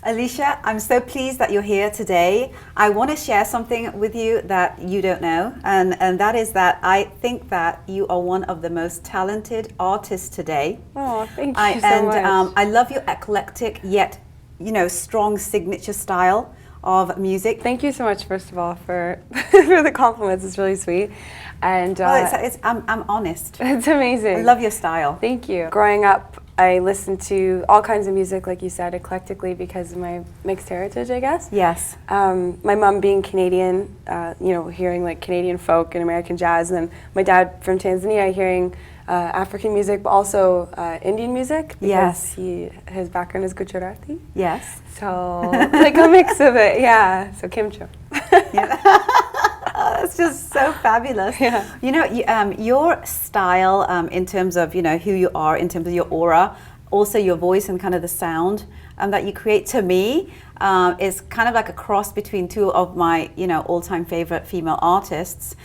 Alysha, I'm so pleased that you're here today. I want to share something with you that you don't know, and that is that I think that you are one of the most talented artists today. Oh, thank you so much. I love your eclectic yet, strong signature style of music. Thank you so much, first of all, for for the compliments. It's really sweet. And I'm honest. It's amazing. I love your style. Thank you. Growing up, I listened to all kinds of music, like you said, eclectically because of my mixed heritage, I guess. Yes. My mom being Canadian, hearing like Canadian folk and American jazz, and then my dad from Tanzania hearing African music, but also Indian music because his background is Gujarati. Yes. So like a mix of it, yeah. So kimchi. It's just so fabulous. Yeah. Your style in terms of who you are, in terms of your aura, also your voice and kind of the sound that you create, to me is kind of like a cross between two of my all-time favorite female artists,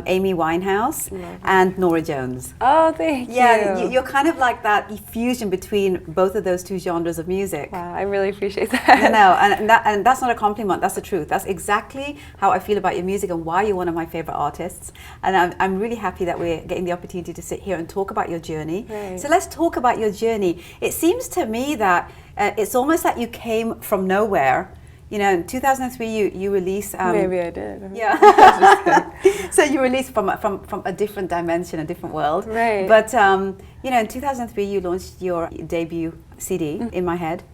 Amy Winehouse and Norah Jones. Oh, thank you. Yeah, you're kind of like that fusion between both of those two genres of music. Wow, I really appreciate that. And that's not a compliment, that's the truth. That's exactly how I feel about your music and why you're one of my favorite artists. And I'm really happy that we're getting the opportunity to sit here and talk about your journey. Right. So let's talk about your journey. It seems to me that it's almost like you came from nowhere. In 2003, you released. Maybe I did. Yeah. So you released from a different dimension, a different world. Right. But in 2003, you launched your debut CD, In My Head,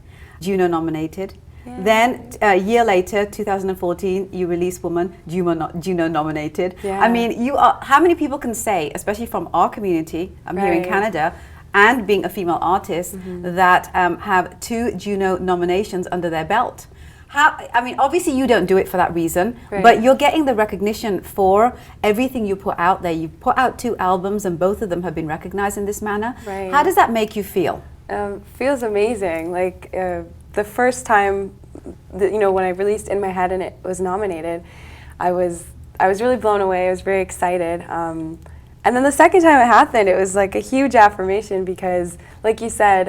Juno-nominated. Yeah. Then a year later, 2014, you released Womyn, Juno-nominated. Yeah. I mean, you are. How many people can say, especially from our community, here in Canada, and being a female artist, that have 2 Juno nominations under their belt? Obviously you don't do it for that reason, but you're getting the recognition for everything you put out there. You put out 2 albums and both of them have been recognized in this manner. Right. How does that make you feel? Feels amazing. Like the first time, when I released In My Head and it was nominated, I was really blown away. I was very excited. And then the second time it happened, it was like a huge affirmation because, like you said,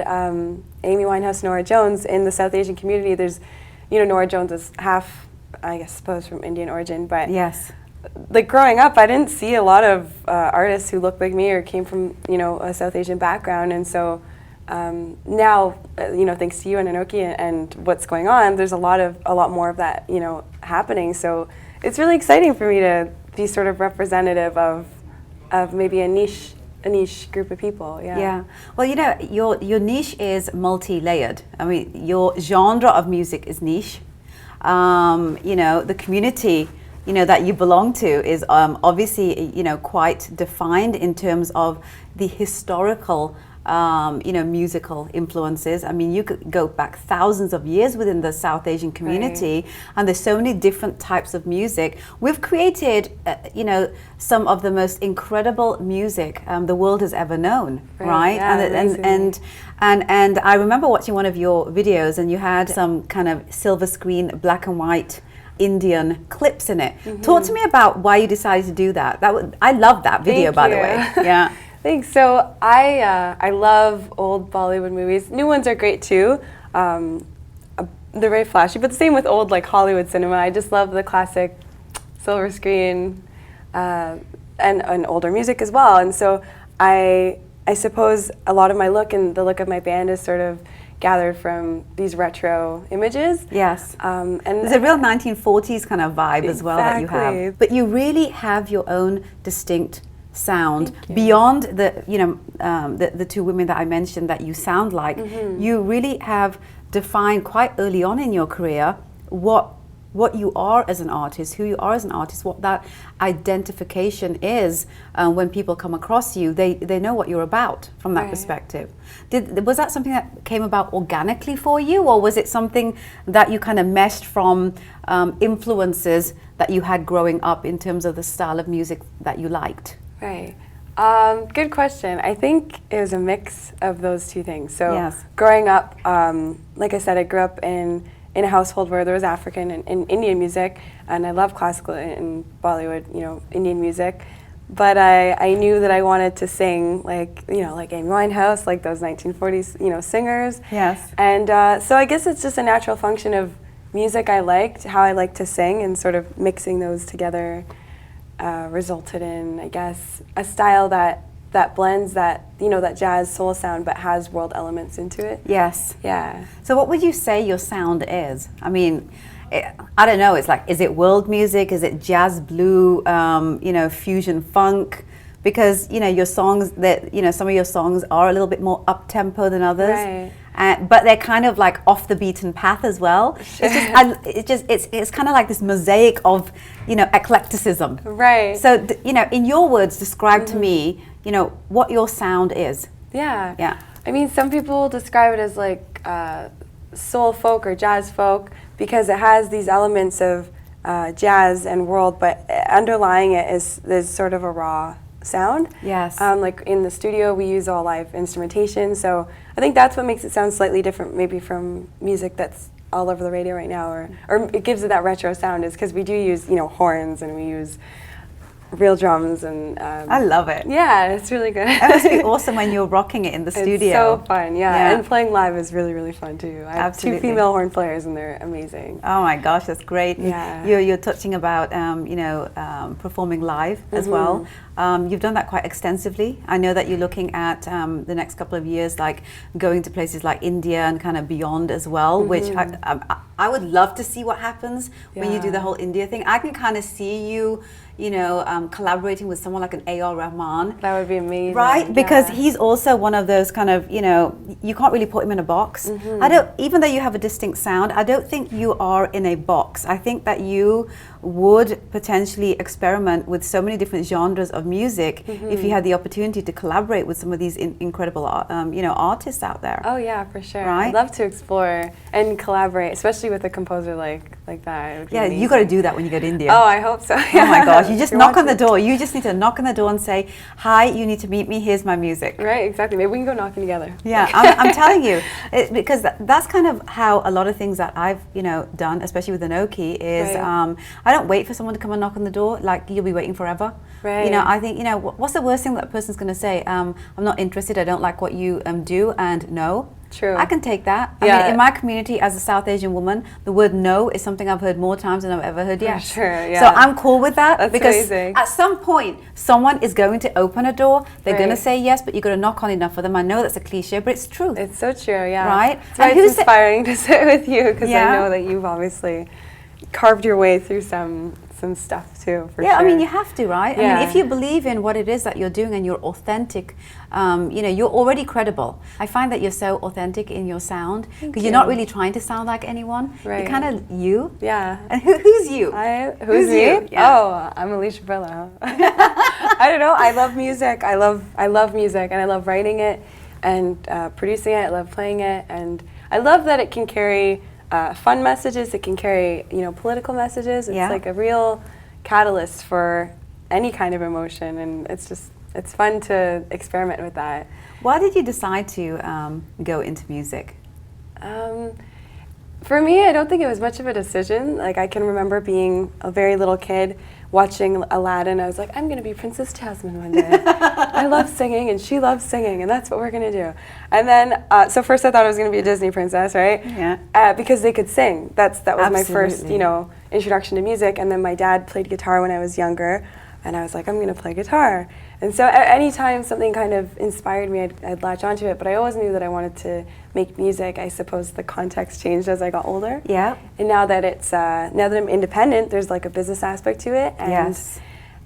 Amy Winehouse, Norah Jones, in the South Asian community, there's, Norah Jones is half, I suppose, from Indian origin, but yes, like growing up, I didn't see a lot of artists who looked like me or came from, a South Asian background, and so now, thanks to you and Anoki and what's going on, there's a lot more of that, happening. So it's really exciting for me to be sort of representative of maybe a niche group of people. Yeah. Well, your niche is multi-layered. I mean, your genre of music is niche. The community, that you belong to is obviously, quite defined in terms of the historical musical influences. I mean, you could go back thousands of years within the South Asian community, and there's so many different types of music. We've created, some of the most incredible music the world has ever known, right? Yeah, and I remember watching one of your videos, and you had some kind of silver screen, black and white Indian clips in it. Talk to me about why you decided to do that. I love that video, by the way. Yeah. Thanks. So I love old Bollywood movies. New ones are great too. They're very flashy, but the same with old Hollywood cinema. I just love the classic silver screen and older music as well. And so I suppose a lot of my look and the look of my band is sort of gathered from these retro images. Yes. And there's a real 1940s kind of vibe as well that you have. But you really have your own distinct sound beyond the 2 women that I mentioned that you sound like. You really have defined quite early on in your career what you are as an artist, who you are as an artist, what that identification is. When people come across you, they know what you're about from that perspective. Was that something that came about organically for you, or was it something that you kind of meshed from influences that you had growing up in terms of the style of music that you liked? Right. Good question. I think it was a mix of those 2 things. So growing up, like I said, I grew up in a household where there was African and Indian music, and I love classical and Bollywood, Indian music. but I knew that I wanted to sing like like Amy Winehouse, like those 1940s singers. Yes. And so I guess it's just a natural function of music I liked, how I like to sing, and sort of mixing those together resulted in, I guess, a style that blends that that jazz soul sound but has world elements into it. Yes. Yeah. So what would you say your sound is? I mean, I don't know. It's like, is it world music? Is it jazz, blue, fusion, funk? Because your songs some of your songs are a little bit more up tempo than others, right. But they're kind of like off the beaten path as well. Sure. It's kind of like this mosaic of eclecticism. Right. So in your words, describe to me what your sound is. Yeah. Yeah. I mean, some people describe it as like soul folk or jazz folk because it has these elements of jazz and world, but underlying it is there's sort of a raw sound. Yes. Like in the studio, we use all live instrumentation, so I think that's what makes it sound slightly different, maybe from music that's all over the radio right now, or it gives it that retro sound, is because we do use horns and we use real drums and I love it. Yeah, it's really good. It must be awesome when you're rocking it in the studio. It's so fun, yeah. And playing live is really, really fun too. I have Absolutely. 2 female horn players and they're amazing. Oh my gosh, that's great. Yeah. You're touching about performing live as well. You've done that quite extensively. I know that you're looking at the next couple of years, like going to places like India and kind of beyond as well, which I would love to see what happens when you do the whole India thing. I can kind of see you collaborating with someone like an A.R. Rahman. That would be amazing. Right? Because he's also one of those kind of, you can't really put him in a box. Even though you have a distinct sound, I don't think you are in a box. I think that you would potentially experiment with so many different genres of music if you had the opportunity to collaborate with some of these incredible artists out there. Oh yeah, for sure. Right? I'd love to explore and collaborate, especially with a composer like that. Yeah, you got to do that when you go to India. Oh, I hope so. Oh my gosh, you just knock on the door. You just need to knock on the door and say, "Hi, you need to meet me. Here's my music." Right, exactly. Maybe we can go knocking together. Yeah, I'm telling you, because that's kind of how a lot of things that I've done, especially with Inoki, is I don't wait for someone to come and knock on the door. Like, you'll be waiting forever. Right. I think what's the worst thing that person's going to say? I'm not interested. I don't like what you do, and no. True. I can take that. I mean, in my community as a South Asian woman, the word no is something I've heard more times than I've ever heard yes. For sure, yeah. So I'm cool with that. That's because amazing. At some point, someone is going to open a door. They're going to say yes, but you've got to knock on enough for them. I know that's a cliche, but it's true. It's so true, yeah. Right? It's why it's inspiring to sit with you, because I know that you've obviously carved your way through some stuff too, for sure. I mean, you have to, right? Yeah. I mean, if you believe in what it is that you're doing and you're authentic, you're already credible. I find that you're so authentic in your sound because you're not really trying to sound like anyone. Right. You're kind of you. Yeah. And who's you? Who's me? You? Yeah. Oh, I'm Alysha Brilla. I don't know. I love music. I love music, and I love writing it and producing it. I love playing it, and I love that it can carry fun messages. It can carry, political messages. It's like a real catalyst for any kind of emotion, and it's fun to experiment with that. Why did you decide to go into music? For me, I don't think it was much of a decision. Like, I can remember being a very little kid watching Aladdin. I was like, I'm going to be Princess Jasmine one day. I love singing, and she loves singing, and that's what we're going to do. And then, so first I thought I was going to be a Disney princess, right? Yeah. Because they could sing. That was Absolutely. my first, introduction to music. And then my dad played guitar when I was younger, and I was like, I'm going to play guitar. And so anytime something kind of inspired me, I'd latch onto it. But I always knew that I wanted to make music. I suppose the context changed as I got older. Yeah. And now that I'm independent, there's like a business aspect to it. And, yes.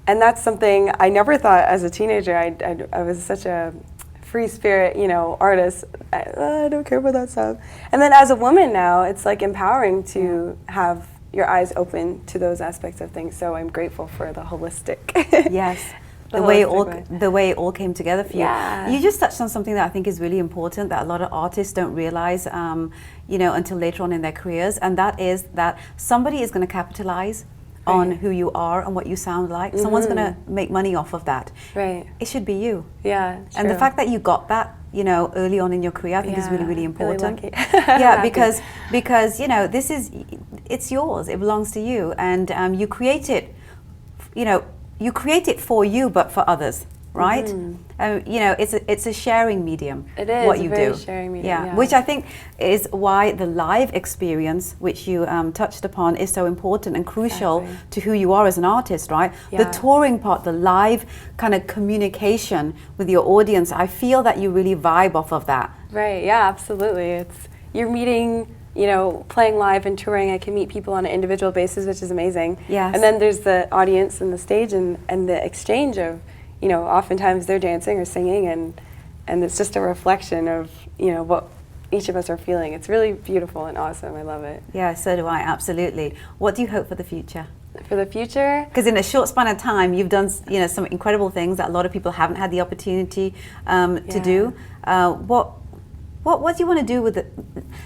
And that's something I never thought as a teenager. I was such a free spirit, artist. I don't care about that stuff. And then as a woman now, it's like empowering to have your eyes open to those aspects of things. So I'm grateful for the holistic. Yes. The way it all came together for you. Yeah. You just touched on something that I think is really important that a lot of artists don't realize, until later on in their careers, and that is that somebody is going to capitalize on who you are and what you sound like. Someone's going to make money off of that. Right. It should be you. Yeah. And the fact that you got that, early on in your career, I think is really, really important. Really yeah, because it's yours. It belongs to you, and you create it, you create it for you, but for others, right? You know, it's a sharing medium. It is what you very do. sharing medium. Yeah, which I think is why the live experience, which you touched upon, is so important and crucial to who you are as an artist, right? Yeah. The touring part, the live kind of communication with your audience, I feel that you really vibe off of that. Right. Yeah. Absolutely. You're meeting. You know, playing live and touring, I can meet people on an individual basis, which is amazing. Yes. And then there's the audience and the stage and the exchange of, you know, oftentimes they're dancing or singing, and it's just a reflection of, you know, what each of us are feeling. It's really beautiful and awesome. I love it. Yeah, so do I, absolutely. What do you hope for the future? For the future? Because in a short span of time, you've done, you know, some incredible things that a lot of people haven't had the opportunity to do. What do you want to do with it?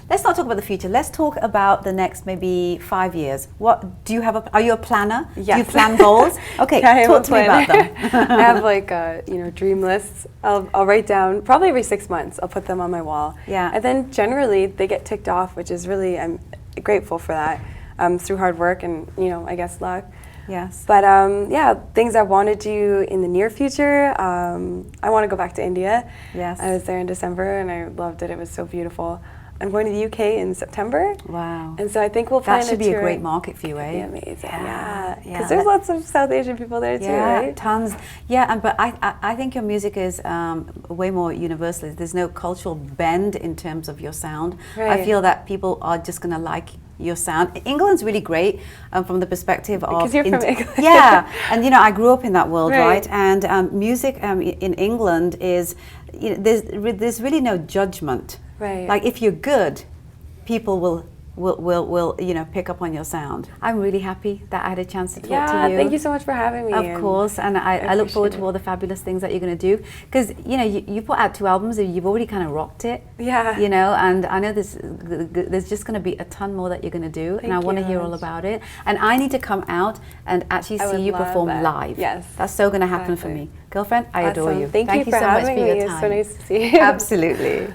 Let's not talk about the future. Let's talk about the next maybe 5 years. What do you have? Are you a planner? Yes. Do you plan goals? Okay, Yeah, talk to me about them. I have like you know, dream lists. I'll write down probably every 6 months. I'll put them on my wall. Yeah. And then generally they get ticked off, which is really, I'm grateful for that, through hard work and, you know, I guess luck. Yes. But yeah, things I want to do in the near future. I want to go back to India. Yes. I was there in December and I loved it. It was so beautiful. I'm going to the UK in September. Wow. And so I think we'll plan that should a be a tour. great market for you, eh? That'd be amazing. Yeah. Because Yeah. there's lots of South Asian people there too, right? Tons. Yeah, but I think your music is way more universal. There's no cultural bend in terms of your sound. Right. I feel that people are just going to like your sound. England's really great from the perspective of... Because you're from England. Yeah, and you know, I grew up in that world, Right. right? And music in England is, you know, there's really no judgment. Right. Like if you're good, people will you know, pick up on your sound. I'm really happy that I had a chance to talk to you. Thank you so much for having me. Of course, and I look forward to appreciate all the fabulous things that you're going to do. Because, you know, you put out 2 albums and you've already kind of rocked it. Yeah. You know, and I know there's just going to be a ton more that you're going to do. And I want to hear all about it. And I need to come out and actually see you perform live. Yes. That's so going to happen for me. Girlfriend, I adore you. Thank you for so much having for your me. time. It's so nice to see you. Absolutely.